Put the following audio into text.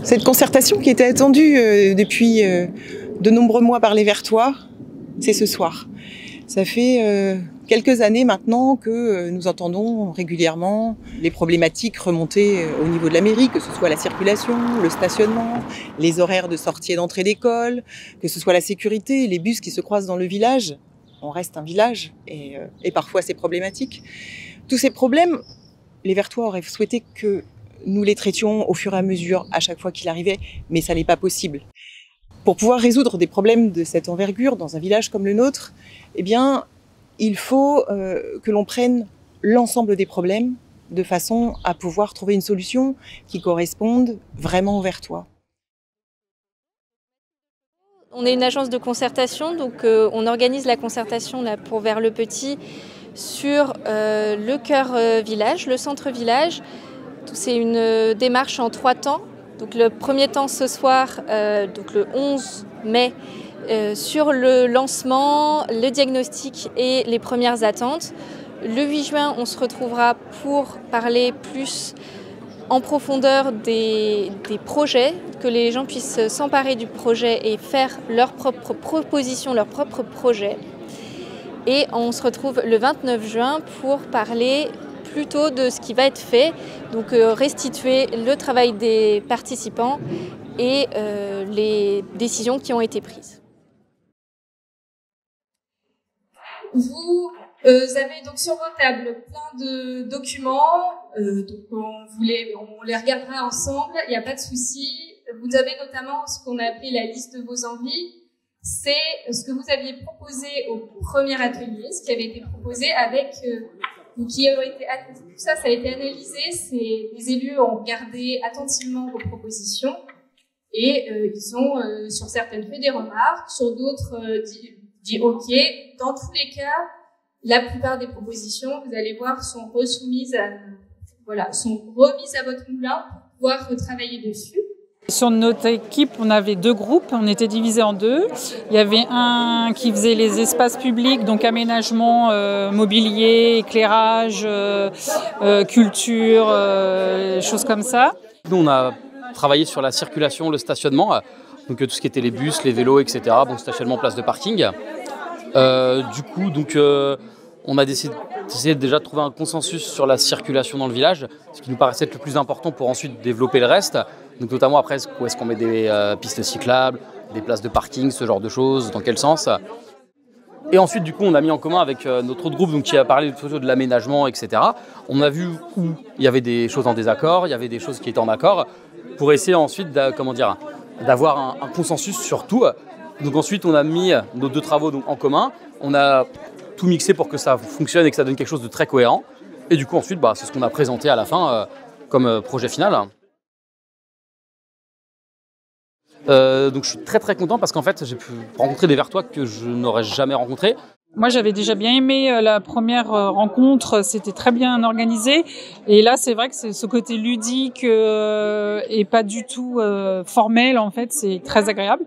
Cette concertation qui était attendue depuis de nombreux mois par les Vertois, c'est ce soir. Ça fait quelques années maintenant que nous entendons régulièrement les problématiques remonter au niveau de la mairie, que ce soit la circulation, le stationnement, les horaires de sortie et d'entrée d'école, que ce soit la sécurité, les bus qui se croisent dans le village. On reste un village et parfois c'est problématique. Tous ces problèmes, les Vertois auraient souhaité que nous les traitions au fur et à mesure, à chaque fois qu'il arrivait, mais ça n'est pas possible. Pour pouvoir résoudre des problèmes de cette envergure dans un village comme le nôtre, eh bien, il faut que l'on prenne l'ensemble des problèmes de façon à pouvoir trouver une solution qui corresponde vraiment aux Vertois. On est une agence de concertation, donc on organise la concertation là, pour Vers le Petit sur le cœur village, le centre village. C'est une démarche en 3 temps. Donc le premier temps ce soir, donc le 11 mai, sur le lancement, le diagnostic et les premières attentes. Le 8 juin, on se retrouvera pour parler plus en profondeur des projets, que les gens puissent s'emparer du projet et faire leurs propres propositions, leurs propres projets. Et on se retrouve le 29 juin pour parler plutôt de ce qui va être fait, donc restituer le travail des participants et les décisions qui ont été prises. Vous avez donc sur vos tables plein de documents, donc on les regardera ensemble, il n'y a pas de souci. Vous avez notamment ce qu'on a appelé la liste de vos envies. C'est ce que vous aviez proposé au premier atelier, ce qui avait été proposé avec qui a été tout ça a été analysé. Les élus ont regardé attentivement vos propositions et ils ont sur certaines fait des remarques, sur d'autres dit OK. Dans tous les cas, la plupart des propositions, vous allez voir, sont remises à votre moulin pour pouvoir retravailler dessus. Sur notre équipe, on avait 2 groupes, on était divisés en 2. Il y avait un qui faisait les espaces publics, donc aménagement, mobilier, éclairage, culture, choses comme ça. Nous, on a travaillé sur la circulation, le stationnement, donc tout ce qui était les bus, les vélos, etc. Bon, stationnement, place de parking. Du coup, donc, on a décidé déjà de trouver un consensus sur la circulation dans le village, ce qui nous paraissait être le plus important pour ensuite développer le reste. Donc notamment après, où est-ce qu'on met des pistes cyclables, des places de parking, ce genre de choses, dans quel sens. Et ensuite, du coup, on a mis en commun avec notre autre groupe donc, qui a parlé de l'aménagement, etc. On a vu où il y avait des choses en désaccord, il y avait des choses qui étaient en accord, pour essayer ensuite d'avoir un consensus sur tout. Donc ensuite, on a mis nos 2 travaux donc, en commun, on a tout mixé pour que ça fonctionne et que ça donne quelque chose de très cohérent. Et du coup, ensuite, c'est ce qu'on a présenté à la fin comme projet final. Donc je suis très très content parce qu'en fait j'ai pu rencontrer des Vertois que je n'aurais jamais rencontrés. Moi j'avais déjà bien aimé la première rencontre, c'était très bien organisé. Et là c'est vrai que c'est ce côté ludique et pas du tout formel en fait, c'est très agréable.